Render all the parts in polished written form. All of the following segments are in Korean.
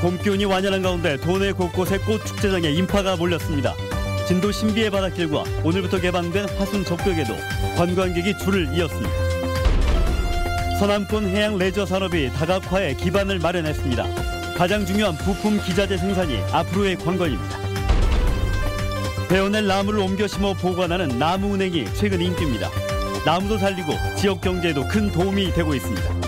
봄 기운이 완연한 가운데 도내 곳곳에 꽃 축제장에 인파가 몰렸습니다. 진도 신비의 바닷길과 오늘부터 개방된 화순 적벽에도 관광객이 줄을 이었습니다. 서남권 해양 레저 산업이 다각화에 기반을 마련했습니다. 가장 중요한 부품 기자재 생산이 앞으로의 관건입니다. 베어낼 나무를 옮겨 심어 보관하는 나무은행이 최근 인기입니다. 나무도 살리고 지역 경제에도 큰 도움이 되고 있습니다.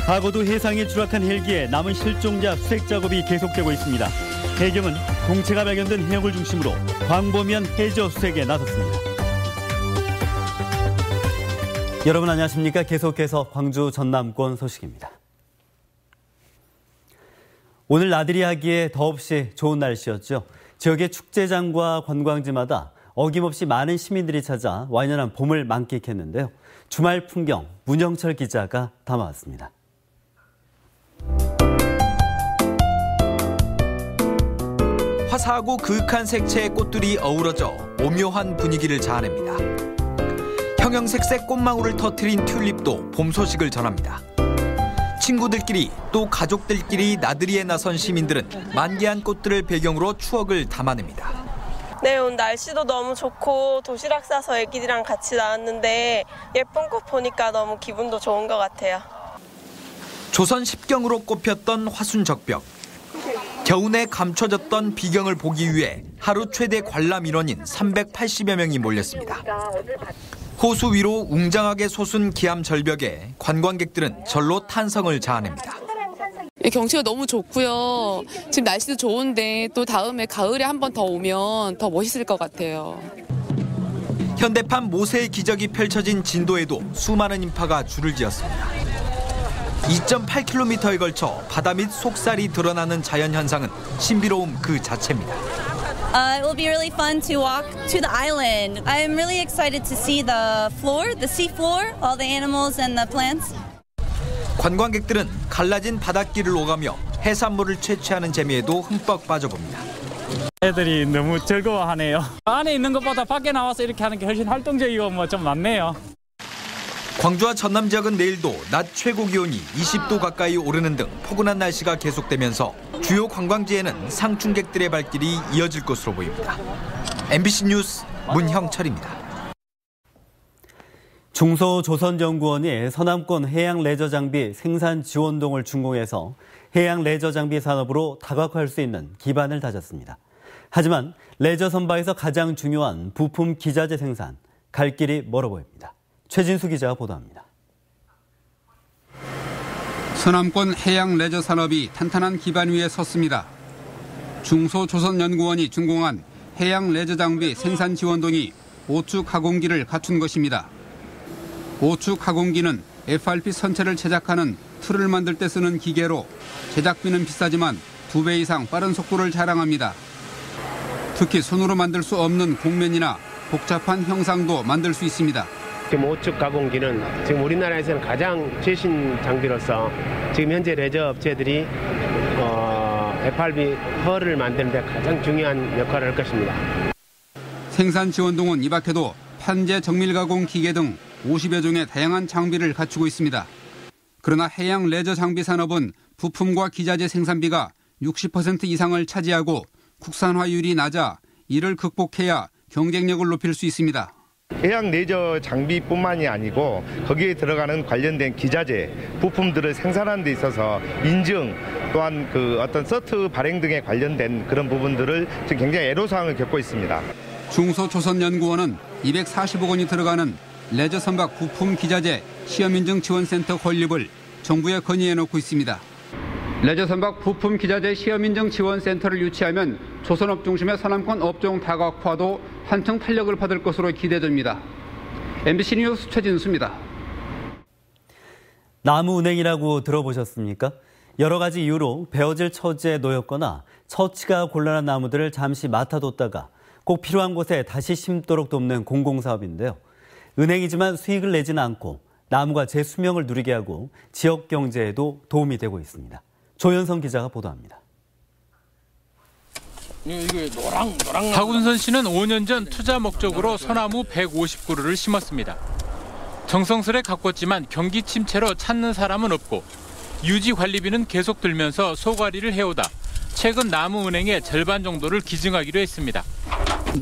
과거도 해상에 추락한 헬기에 남은 실종자 수색 작업이 계속되고 있습니다. 해경은 동체가 발견된 해역을 중심으로 광범위한 해저 수색에 나섰습니다. 여러분 안녕하십니까? 계속해서 광주 전남권 소식입니다. 오늘 나들이 하기에 더없이 좋은 날씨였죠. 지역의 축제장과 관광지마다 어김없이 많은 시민들이 찾아 완연한 봄을 만끽했는데요. 주말 풍경 문영철 기자가 담아왔습니다. 화사하고 그윽한 색채의 꽃들이 어우러져 오묘한 분위기를 자아냅니다. 형형색색 꽃망울을 터뜨린 튤립도 봄 소식을 전합니다. 친구들끼리 또 가족들끼리 나들이에 나선 시민들은 만개한 꽃들을 배경으로 추억을 담아냅니다. 네, 오늘 날씨도 너무 좋고 도시락 싸서 애기들이랑 같이 나왔는데 예쁜 꽃 보니까 너무 기분도 좋은 것 같아요. 조선 10경으로 꼽혔던 화순적벽. 겨우내 감춰졌던 비경을 보기 위해 하루 최대 관람 인원인 380여 명이 몰렸습니다. 호수 위로 웅장하게 솟은 기암 절벽에 관광객들은 절로 탄성을 자아냅니다. 경치가 너무 좋고요. 지금 날씨도 좋은데 또 다음에 가을에 한 번 더 오면 더 멋있을 것 같아요. 현대판 모세의 기적이 펼쳐진 진도에도 수많은 인파가 줄을 지었습니다. 2.8km에 걸쳐 바다 및 속살이 드러나는 자연현상은 신비로움 그 자체입니다. It will be really fun to walk to the island. I'm really excited to see the floor, the sea floor, all the animals and the plants. 관광객들은 갈라진 바닷길을 오가며 해산물을 채취하는 재미에도 흠뻑 빠져봅니다. 애들이 너무 즐거워하네요. 안에 있는 것보다 밖에 나와서 이렇게 하는 게 훨씬 활동적이고 좀 낫네요. 광주와 전남 지역은 내일도 낮 최고 기온이 20도 가까이 오르는 등 포근한 날씨가 계속되면서 주요 관광지에는 상충객들의 발길이 이어질 것으로 보입니다. MBC 뉴스 문형철입니다. 중소조선연구원이 서남권 해양 레저 장비 생산 지원동을 준공해서 해양 레저 장비 산업으로 다각화할 수 있는 기반을 다졌습니다. 하지만 레저 선박에서 가장 중요한 부품 기자재 생산, 갈 길이 멀어 보입니다. 최진수 기자가 보도합니다. 서남권 해양 레저 산업이 탄탄한 기반 위에 섰습니다. 중소조선연구원이 준공한 해양 레저 장비 생산 지원동이 오축 가공기를 갖춘 것입니다. 오축 가공기는 FRP 선체를 제작하는 틀을 만들 때 쓰는 기계로 제작비는 비싸지만 2배 이상 빠른 속도를 자랑합니다. 특히 손으로 만들 수 없는 곡면이나 복잡한 형상도 만들 수 있습니다. 지금 오축 가공기는 지금 우리나라에서는 가장 최신 장비로서 지금 현재 레저 업체들이 FRP 헐을 만드는 데 가장 중요한 역할을 할 것입니다. 생산 지원동은 이 밖에도 판재 정밀 가공 기계 등 50여 종의 다양한 장비를 갖추고 있습니다. 그러나 해양 레저 장비 산업은 부품과 기자재 생산비가 60% 이상을 차지하고 국산화율이 낮아 이를 극복해야 경쟁력을 높일 수 있습니다. 해양 레저 장비뿐만이 아니고 거기에 들어가는 관련된 기자재, 부품들을 생산하는 데 있어서 인증 또한 그 어떤 서트 발행 등에 관련된 그런 부분들을 지금 굉장히 애로사항을 겪고 있습니다. 중소조선연구원은 240억 원이 들어가는 레저 선박 부품 기자재 시험인증 지원센터 건립을 정부에 건의해 놓고 있습니다. 레저 선박 부품 기자재 시험인증 지원센터를 유치하면 조선업 중심의 서남권 업종 다각화도 한층 탄력을 받을 것으로 기대됩니다. MBC 뉴스 최진수입니다. 나무은행이라고 들어보셨습니까? 여러 가지 이유로 베어질 처지에 놓였거나 처치가 곤란한 나무들을 잠시 맡아뒀다가 꼭 필요한 곳에 다시 심도록 돕는 공공사업인데요. 은행이지만 수익을 내지는 않고 나무가 재수명을 누리게 하고 지역 경제에도 도움이 되고 있습니다. 조현성 기자가 보도합니다. 박운선 씨는 5년 전 투자 목적으로 소나무 150그루를 심었습니다. 정성스레 가꿨지만 경기 침체로 찾는 사람은 없고 유지 관리비는 계속 들면서 소관리를 해오다 최근 나무은행의 절반 정도를 기증하기로 했습니다.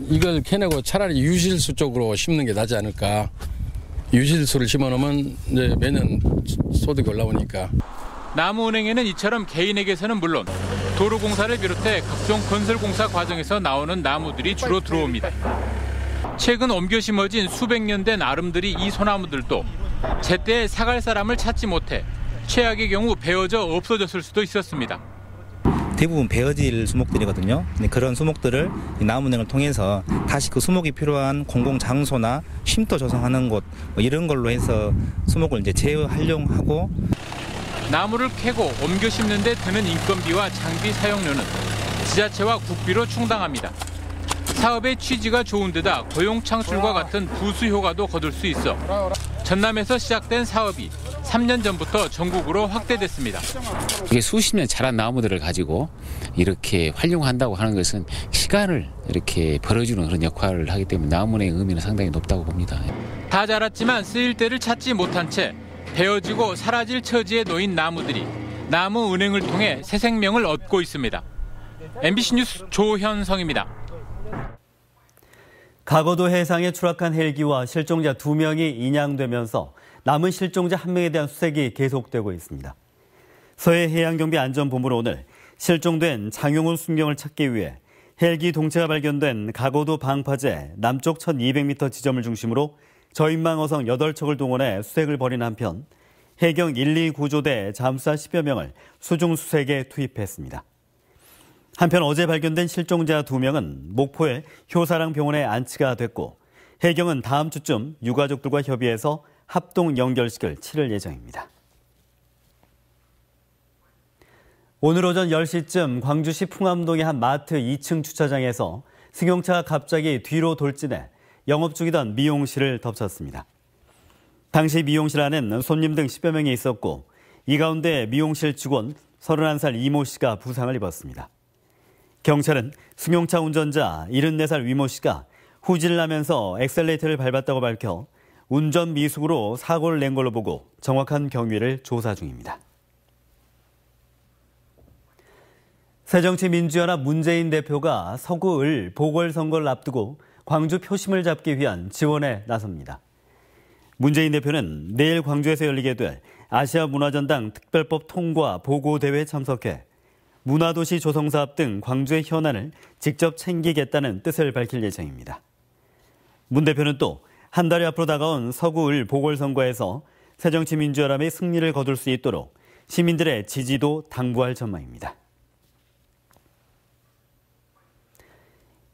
이걸 캐내고 차라리 유실수 쪽으로 심는 게 낫지 않을까. 유실수를 심어놓으면 이제 매년 소득이 올라오니까. 나무은행에는 이처럼 개인에게서는 물론 도로공사를 비롯해 각종 건설공사 과정에서 나오는 나무들이 주로 들어옵니다. 최근 옮겨 심어진 수백 년 된 아름드리 이 소나무들도 제때 사갈 사람을 찾지 못해 최악의 경우 베어져 없어졌을 수도 있었습니다. 대부분 베어질 수목들이거든요. 그런 수목들을 나무은행을 통해서 다시 그 수목이 필요한 공공장소나 쉼터 조성하는 곳 이런 걸로 해서 수목을 이제 재활용하고 나무를 캐고 옮겨 심는 데 드는 인건비와 장비 사용료는 지자체와 국비로 충당합니다. 사업의 취지가 좋은 데다 고용 창출과 같은 부수 효과도 거둘 수 있어 전남에서 시작된 사업이 3년 전부터 전국으로 확대됐습니다. 이게 수십 년 자란 나무들을 가지고 이렇게 활용한다고 하는 것은 시간을 이렇게 벌어주는 그런 역할을 하기 때문에 나무은행의 의미는 상당히 높다고 봅니다. 다 자랐지만 쓰일 때를 찾지 못한 채 베어지고 사라질 처지에 놓인 나무들이 나무은행을 통해 새 생명을 얻고 있습니다. MBC 뉴스 조현성입니다. 가거도 해상에 추락한 헬기와 실종자 2명이 인양되면서 남은 실종자 1명에 대한 수색이 계속되고 있습니다. 서해해양경비안전본부는 오늘 실종된 장용훈 순경을 찾기 위해 헬기 동체가 발견된 가거도 방파제 남쪽 1200m 지점을 중심으로 저인망어성 8척을 동원해 수색을 벌인 한편 해경 1-2구조대 잠수사 10여 명을 수중 수색에 투입했습니다. 한편 어제 발견된 실종자 2명은 목포의 효사랑병원에 안치가 됐고 해경은 다음 주쯤 유가족들과 협의해서 합동 연결식을 치를 예정입니다. 오늘 오전 10시쯤 광주시 풍암동의 한 마트 2층 주차장에서 승용차가 갑자기 뒤로 돌진해 영업 중이던 미용실을 덮쳤습니다. 당시 미용실 안에는 손님 등 10여 명이 있었고 이 가운데 미용실 직원 31살 이모 씨가 부상을 입었습니다. 경찰은 승용차 운전자 74살 위모 씨가 후진을 하면서 엑셀레이터를 밟았다고 밝혀 운전 미숙으로 사고를 낸 걸로 보고 정확한 경위를 조사 중입니다. 새정치민주연합 문재인 대표가 서구 을 보궐선거를 앞두고 광주 표심을 잡기 위한 지원에 나섭니다. 문재인 대표는 내일 광주에서 열리게 될 아시아 문화전당 특별법 통과 보고대회에 참석해 문화도시 조성사업 등 광주의 현안을 직접 챙기겠다는 뜻을 밝힐 예정입니다. 문 대표는 또 한 달여 앞으로 다가온 서구 을 보궐선거에서 새정치민주연합의 승리를 거둘 수 있도록 시민들의 지지도 당부할 전망입니다.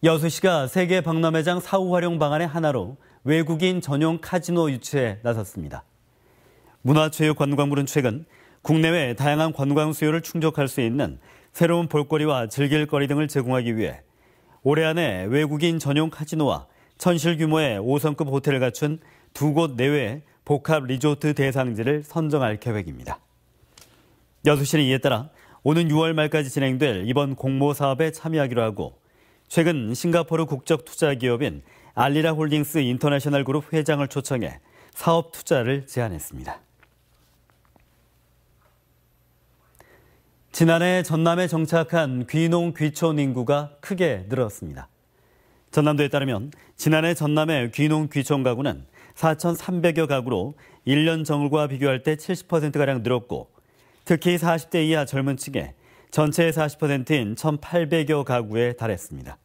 여수시가 세계 박람회장 사후 활용 방안의 하나로 외국인 전용 카지노 유치에 나섰습니다. 문화체육관광부는 최근 국내외 다양한 관광 수요를 충족할 수 있는 새로운 볼거리와 즐길거리 등을 제공하기 위해 올해 안에 외국인 전용 카지노와 천실 규모의 5성급 호텔을 갖춘 2곳 내외의 복합 리조트 대상지를 선정할 계획입니다. 여수시는 이에 따라 오는 6월 말까지 진행될 이번 공모 사업에 참여하기로 하고 최근 싱가포르 국적 투자 기업인 알리라 홀딩스 인터내셔널 그룹 회장을 초청해 사업 투자를 제안했습니다. 지난해 전남에 정착한 귀농 귀촌 인구가 크게 늘었습니다. 전남도에 따르면 지난해 전남의 귀농 귀촌 가구는 4,300여 가구로 1년 전과 비교할 때 70%가량 늘었고 특히 40대 이하 젊은 층에 전체의 40%인 1,800여 가구에 달했습니다.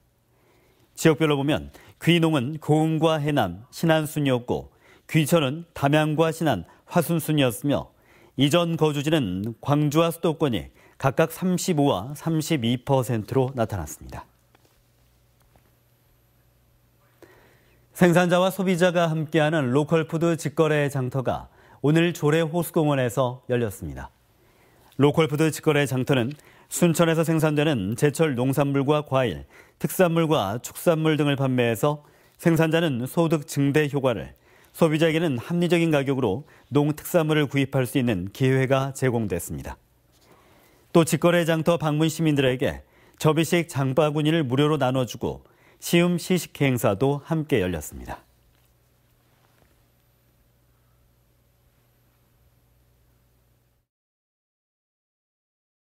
지역별로 보면 귀농은 고흥과 해남, 신안 순이었고 귀촌은 담양과 신안, 화순 순이었으며 이전 거주지는 광주와 수도권이 각각 35와 32%로 나타났습니다. 생산자와 소비자가 함께하는 로컬푸드 직거래 장터가 오늘 조례 호수공원에서 열렸습니다. 로컬푸드 직거래 장터는 순천에서 생산되는 제철 농산물과 과일, 특산물과 축산물 등을 판매해서 생산자는 소득 증대 효과를, 소비자에게는 합리적인 가격으로 농특산물을 구입할 수 있는 기회가 제공됐습니다. 또 직거래 장터 방문 시민들에게 접이식 장바구니를 무료로 나눠주고 시음 시식 행사도 함께 열렸습니다.